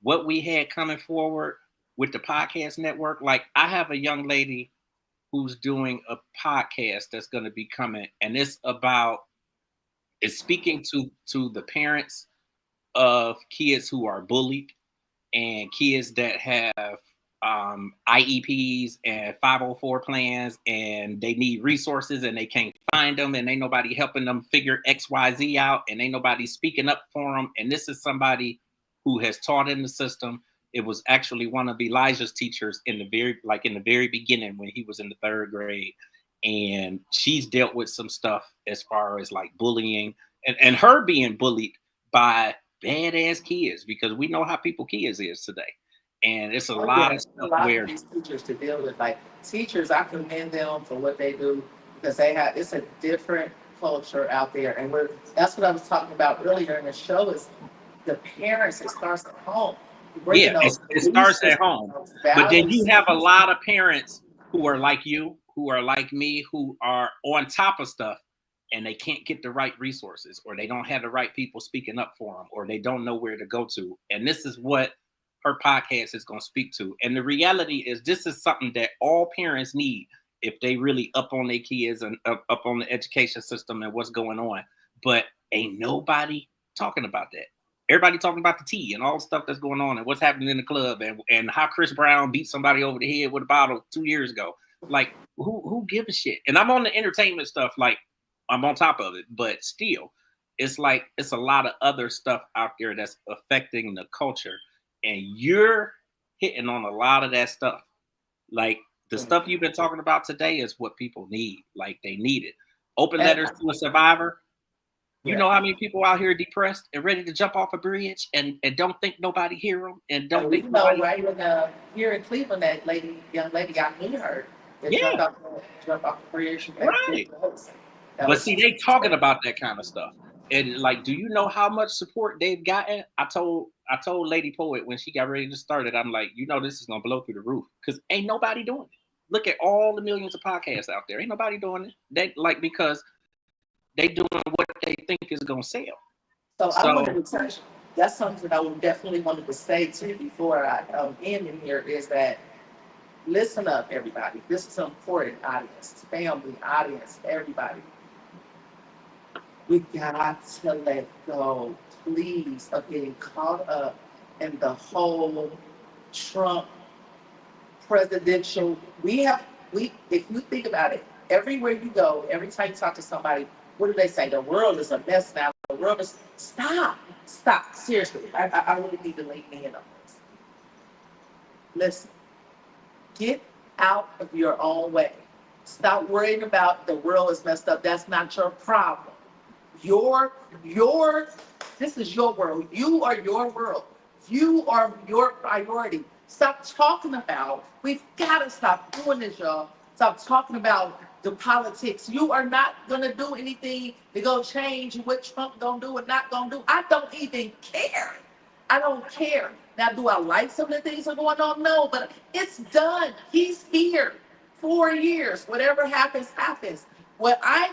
what we had coming forward with the podcast network, like I have a young lady who's doing a podcast that's going to be coming and it's speaking to the parents of kids who are bullied and kids that have IEPs and 504 plans and they need resources and they can't find them and ain't nobody helping them figure XYZ out and ain't nobody speaking up for them. And this is somebody who has taught in the system. It was actually one of Elijah's teachers in the very beginning when he was in the third grade. And she's dealt with some stuff as far as like bullying and her being bullied by badass kids because we know how people kids is today. And it's a Oh, lot yeah, of a stuff lot of where these teachers to deal with. Like teachers, I commend them for what they do because they have it's a different culture out there, and that's what I was talking about earlier in the show is the parents. It starts at home, bringing Yeah, those it belief starts at systems, home. those But then value you have a systems. lot of parents who are like you, who are like me, who are on top of stuff and they can't get the right resources, or they don't have the right people speaking up for them, or they don't know where to go to. And this is what her podcast is going to speak to. And the reality is, this is something that all parents need if they really up on their kids and up on the education system and what's going on. But ain't nobody talking about that. Everybody talking about the tea and all the stuff that's going on and what's happening in the club and how Chris Brown beat somebody over the head with a bottle 2 years ago. Like, who gives a shit? And I'm on the entertainment stuff, like I'm on top of it, but still, it's like it's a lot of other stuff out there that's affecting the culture, and you're hitting on a lot of that stuff. Like the stuff you've been talking about today is what people need. Like they need it. Open And letters to a survivor. You yeah, know how many people out here depressed and ready to jump off a bridge and don't think nobody hear them and don't and we think know nobody. right in here in Cleveland that young lady, I knew her. That Yeah, jumped off the bridge and right. that But was see, they talking about that kind of stuff. And like, do you know how much support they've gotten? I told Lady Poet when she got ready to start it, I'm like, this is gonna blow through the roof. Because ain't nobody doing it. Look at all the millions of podcasts out there. Ain't nobody doing it. They like because they doing what they think is gonna sell. So I So wanted to touch. That's something I would definitely wanted to say too before I end in here is that listen up, everybody. This is an important audience, family, audience, everybody. We got to let go, please, of getting caught up in the whole Trump presidential. We if you think about it, everywhere you go, every time you talk to somebody, what do they say? The world is a mess now. The world is stop. Seriously, I really need to lean in on this. Listen, get out of your own way. Stop worrying about the world is messed up. That's not your problem. Your this is your world. You are your world. You are your priority. Stop talking about, we've got to stop doing this, y'all. Stop talking about the politics. You are not gonna do anything to go change what Trump gonna do and not gonna do. I don't even care. I don't care. Now, do I like some of the things that are going on? No, but it's done. He's here. 4 years. Whatever happens, happens. What I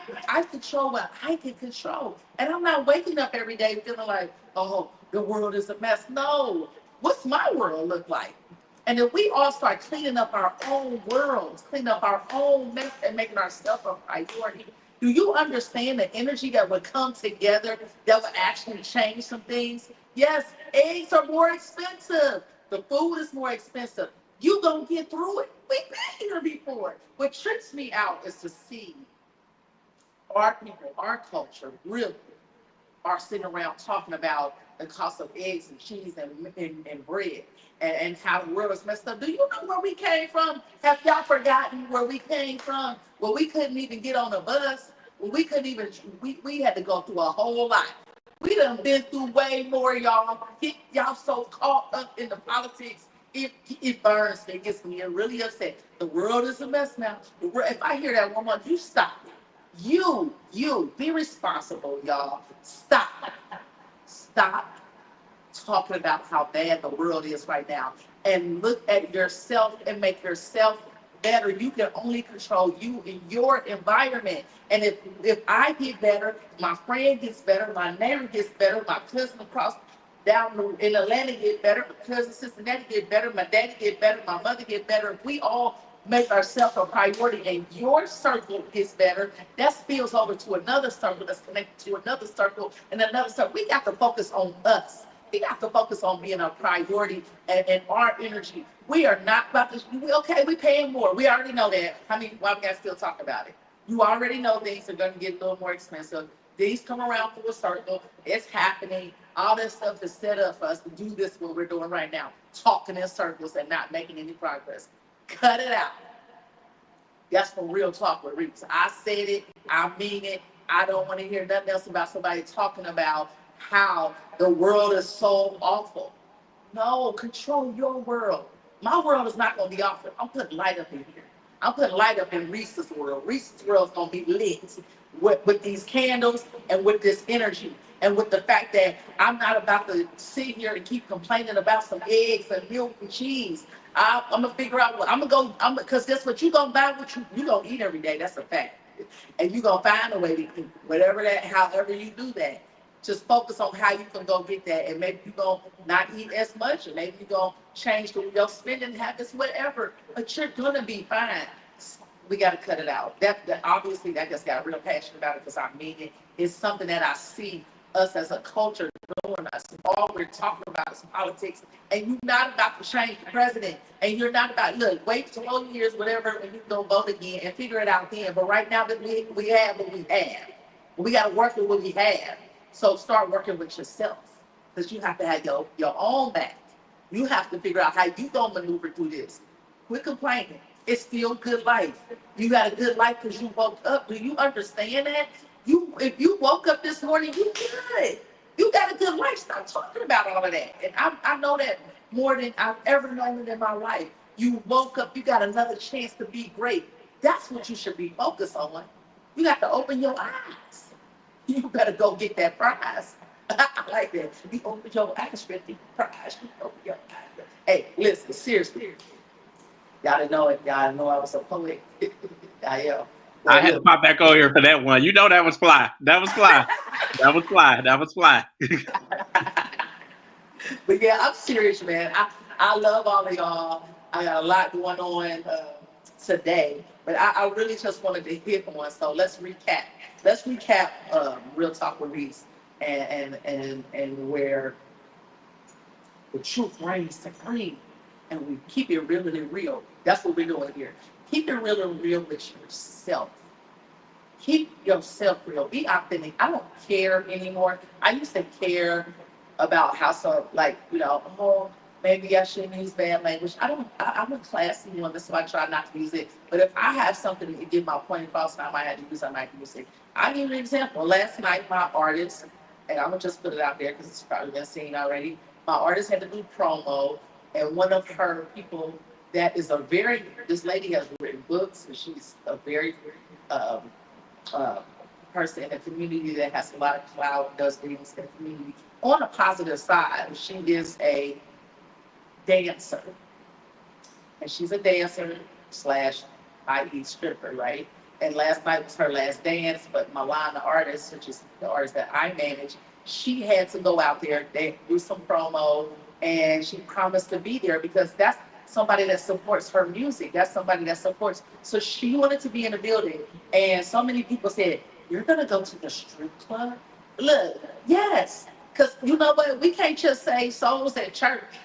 control what I can control. And I'm not waking up every day feeling like, oh, the world is a mess. No. What's my world look like? And if we all start cleaning up our own worlds, cleaning up our own mess and making ourselves a priority, do you understand the energy that would come together that would actually change some things? Yes, eggs are more expensive. The food is more expensive. You gonna get through it. We've been here before. What trips me out is to see our people, our culture, really are sitting around talking about the cost of eggs and cheese and bread and how the world is messed up. Do you know where we came from? Have y'all forgotten where we came from? Where we couldn't even get on a bus? Where we couldn't even, we had to go through a whole lot. We done been through way more, y'all. Get y'all so caught up in the politics. It burns me. It gets me really upset. The world is a mess now. If I hear that one more, you stop it. You, be responsible, y'all. Stop talking about how bad the world is right now and look at yourself and make yourself better. You can only control you in your environment. And if I get better, my friend gets better, my neighbor gets better, my cousin across down in Atlanta get better, my cousin Cincinnati get better, my daddy get better, my mother get better. If we all make ourselves a priority and your circle gets better, that spills over to another circle that's connected to another circle and another circle. We got to focus on us. We got to focus on being a priority and our energy. We are not about to, okay, we paying more. We already know that. I mean, why we got to still talk about it? You already know things are going to get a little more expensive. These come around full circle. It's happening. All this stuff is set up for us to do this, what we're doing right now, talking in circles and not making any progress. Cut it out. That's for real talk with Reese. I said it. I mean it. I don't want to hear nothing else about somebody talking about how the world is so awful. No, control your world. My world is not going to be awful. I'm putting light up in here. I'm putting light up in Reese's world. Reese's world's gonna be lit with these candles and with this energy. And with the fact that I'm not about to sit here and keep complaining about some eggs and milk and cheese. I'm gonna figure out what I'm gonna go. Because that's what you gonna buy. What you gonna eat every day. That's a fact. And you gonna find a way to eat whatever that. However you do that, just focus on how you can go get that. And maybe you gonna not eat as much, and maybe you gonna change your spending habits, whatever. But you're gonna be fine. We got to cut it out. That obviously, I just got real passionate about it because I mean it. It's something that I see us as a culture doing. Us all we're talking about is politics, and you're not about to change the president, and you're not about wait 12 years, whatever, and you go vote again and figure it out then. But right now that we have what we have, we got to work with what we have. So start working with yourself because you have to have your own back. You have to figure out how you gonna maneuver through this. Quit complaining. It's still good life. You got a good life because you woke up. Do you understand that? If you woke up this morning, you good. You got a good life. Stop talking about all of that. And I know that more than I've ever known it in my life. You woke up, you got another chance to be great. That's what you should be focused on. You got to open your eyes. You better go get that prize. I like that. You open your eyes, get the prize. You open your eyes. Hey, listen, seriously. Y'all know it. Y'all know I was a poet. I am. I had to pop back over here for that one. You know that was fly. That was fly. That was fly. That was fly. But yeah, I'm serious, man. I love all of y'all. I got a lot going on today, but I really just wanted to hit one. So let's recap. Let's recap Real Talk with Reese and where the truth reigns supreme, and we keep it real and real. That's what we're doing here. Keep it real and real with yourself. Keep yourself real. Be authentic. I don't care anymore. I used to care about how oh, maybe I shouldn't use bad language. I'm a classy woman, so I try not to use it. But if I have something to get my point across, and I might have to use it, I might use it. I'll give you an example. Last night, my artist, and I'm going to just put it out there because it's probably been seen already. My artist had to do promo, and one of her people this lady has written books, and she's a very um, person in the community that has a lot of clout, does things in the community. On a positive side, she is a dancer, and she's a dancer slash i.e. stripper, right? And last night was her last dance, but Milan, the artist, which is the artist that I manage, she had to go out there, they do some promo, and she promised to be there because that's somebody that supports her music. That's somebody that supports. So she wanted to be in the building, and so many people said, "You're gonna go to the strip club?" Look, yes, because you know what? We can't just say souls at church.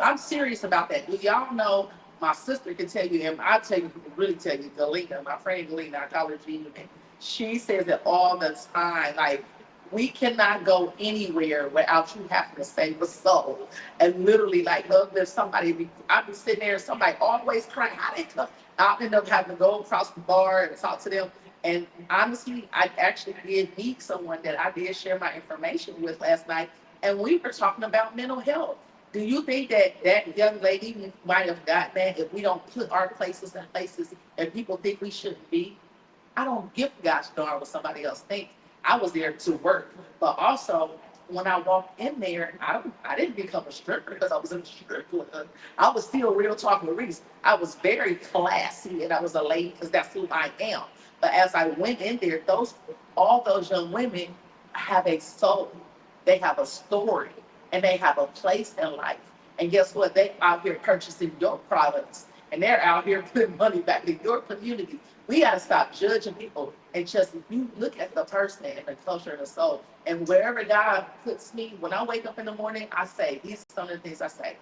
I'm serious about that. Do y'all know? My sister can tell you, and I tell you, really tell you, Galena, my friend Galena, I call her Gina. She says it all the time. Like, we cannot go anywhere without you having to save a soul. And literally, like, look, there's somebody, I'll be sitting there, somebody always crying, how they come? I'll end up having to go across the bar and talk to them. And honestly, I actually did meet someone that I did share my information with last night, and we were talking about mental health. Do you think that that young lady might have gotten that if we don't put our places in places and people think we shouldn't be? I don't give a gosh darn what somebody else thinks. I was there to work, but also when I walked in there, I didn't become a stripper because I was in the strip club. I was still Real Talk with Reese. I was very classy and I was a lady because that's who I am. But as I went in there, all those young women have a soul. They have a story and they have a place in life. And guess what? They out here purchasing your products and they're out here putting money back in your community. We got to stop judging people and just you look at the person and the culture and the soul. And wherever God puts me, when I wake up in the morning, I say, these are some of the things I say.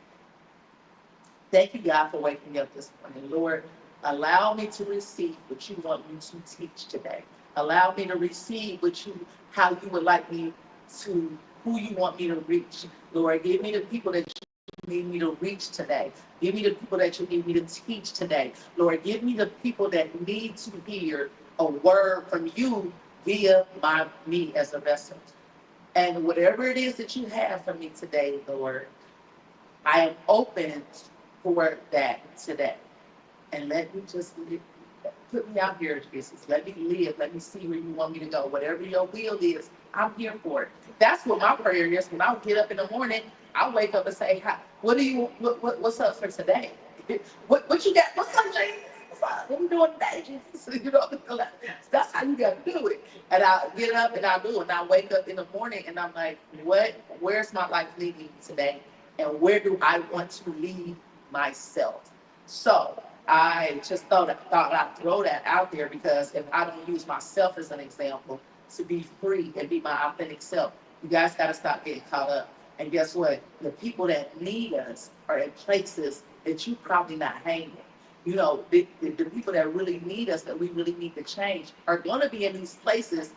Thank you, God, for waking me up this morning. Lord, allow me to receive what you want me to teach today. Allow me to receive how you would like me to, who you want me to reach. Lord, give me the people that you need me to reach today. Give me the people that you need me to teach today. Lord, give me the people that need to hear a word from you via me as a vessel. And whatever it is that you have for me today, Lord, I am open for that today. and let me just live. Put me out here, Jesus. Let me live. Let me see where you want me to go. Whatever your will is, I'm here for it. That's what my prayer is. When I get up in the morning, I wake up and say, "What do you? What's up for today? What you got? What's up, Jesus? What's up? What we doing today, Jesus?" You know, that's how you got to do it. And I get up and I do it. And I wake up in the morning and I'm like, "What? Where's my life leading me today? And where do I want to lead myself?" So I just thought I'd throw that out there because if I don't use myself as an example to be free and be my authentic self, you guys got to stop getting caught up. And guess what? The people that need us are in places that you probably not hanging. You know, the people that really need us, that we really need to change, are going to be in these places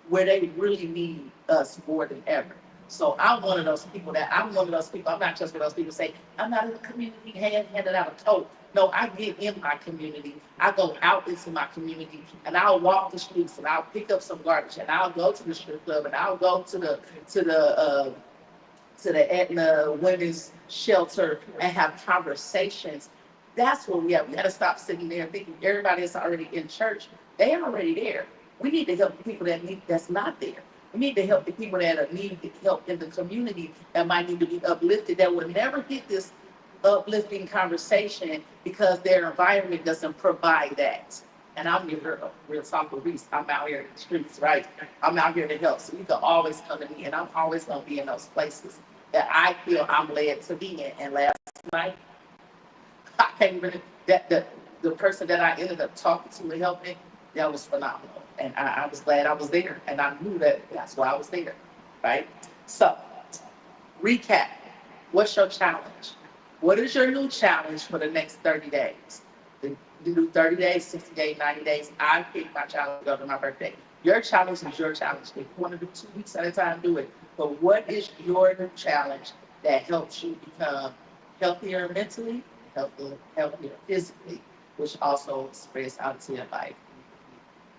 where they really need us more than ever. So I'm one of those people I'm one of those people. I'm not just one of those people who say, I'm not in the community handing out a coat. No, I get in my community. I go out into my community and I'll walk the streets and I'll pick up some garbage and I'll go to the strip club and I'll go to the Aetna Women's Shelter and have conversations. That's what we have. We got to stop sitting there thinking everybody is already in church. They are already there. We need to help the people that's not there. We need to help the people that need help in the community that might need to be uplifted that will never get this uplifting conversation because their environment doesn't provide that. And I'm your girl, real talk with Reese. I'm out here in the streets, right? I'm out here to help. So you can always come to me and I'm always gonna be in those places that I feel I'm led to be in. And last night, I can't really that the person that I ended up talking to and helping, that was phenomenal. And I was glad I was there. And I knew that that's why I was there. Right? So recap. What's your challenge? What is your new challenge for the next 30 days? The new 30 days, 60 days, 90 days. I pick my challenge up to my birthday. Your challenge is your challenge. If you want to do 2 weeks at a time, do it. But what is your new challenge that helps you become healthier mentally, healthier physically, which also spreads out to your life,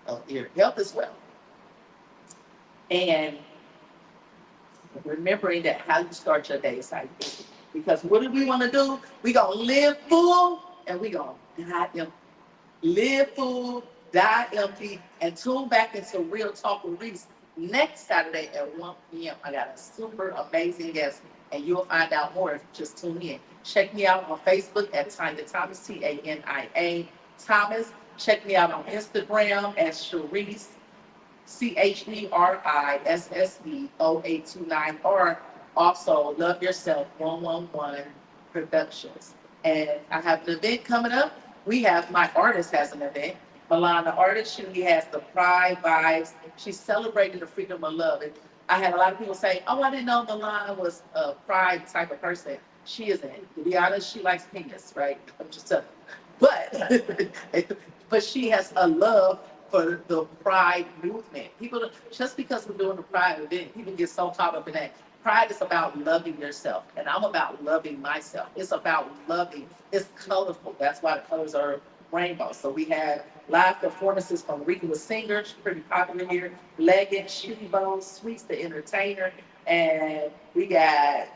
healthier health as well. And remembering that how you start your day is how you do it. Because what do we want to do? We gonna live full and we gonna die empty. Live full, die empty, and tune back into Real Talk with Reese next Saturday at 1 p.m. I got a super amazing guest, and you'll find out more if you just tune in. Check me out on Facebook at Tanya Thomas, Tania Thomas. Check me out on Instagram at Charisse CHERISSE0829R. Also, Love Yourself 111 Productions. And I have an event coming up. We have my artist has an event. Milan, the artist, she has the Pride vibes. She's celebrating the freedom of love. And I had a lot of people say, "Oh, I didn't know Milan was a Pride type of person." She isn't. To be honest, she likes penis, right? I'm just telling you. But she has a love for the pride movement. People, just because we're doing the pride event, people get so caught up in that. Pride is about loving yourself, and I'm about loving myself. It's about loving. It's colorful. That's why the colors are rainbow. So we have live performances from Rika the singer, she's pretty popular here. Leggett, Shitty Bones, Sweets the entertainer, and we got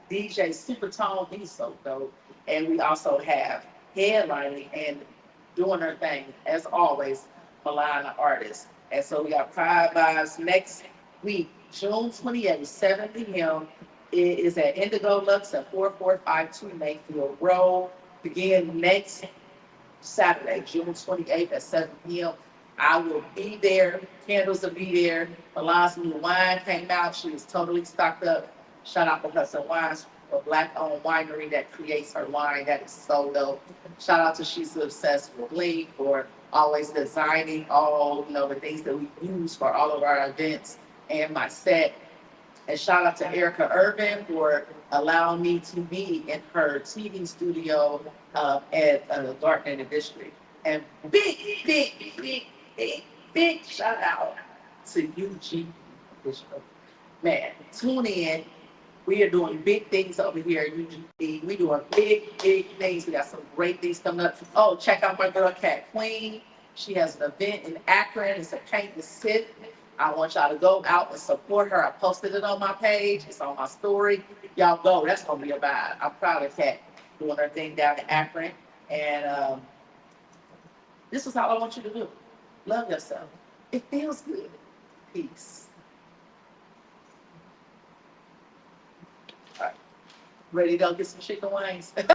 DJ Supertone. He's so dope. And we also have headlining and doing her thing as always. Milan, the artist. And so we got Pride Vibes next week, June 28th, 7 p.m. It is at Indigo Lux at 4452 Mayfield Road. Begin next Saturday, June 28th at 7 p.m. I will be there. Candles will be there. Milan's new wine came out. She is totally stocked up. Shout out to Hudson Wines, a black-owned winery that creates her wine. That is so dope. Shout out to She's Obsessed with Lee for always designing all the things that we use for all of our events and my set. And shout out to Erica Irvin for allowing me to be in her TV studio at Gardner in the District. And big shout out to UG District. Man, tune in. We are doing big things over here at UGB. We doing big things. We got some great things coming up. Oh, check out my girl Cat Queen. She has an event in Akron. It's a paint to sit. I want y'all to go out and support her. I posted it on my page. It's on my story. Y'all go. That's gonna be a vibe. I'm proud of Cat doing her thing down in Akron. And This is all I want you to do. Love yourself. It feels good. Peace. All right. Ready to go get some chicken wings?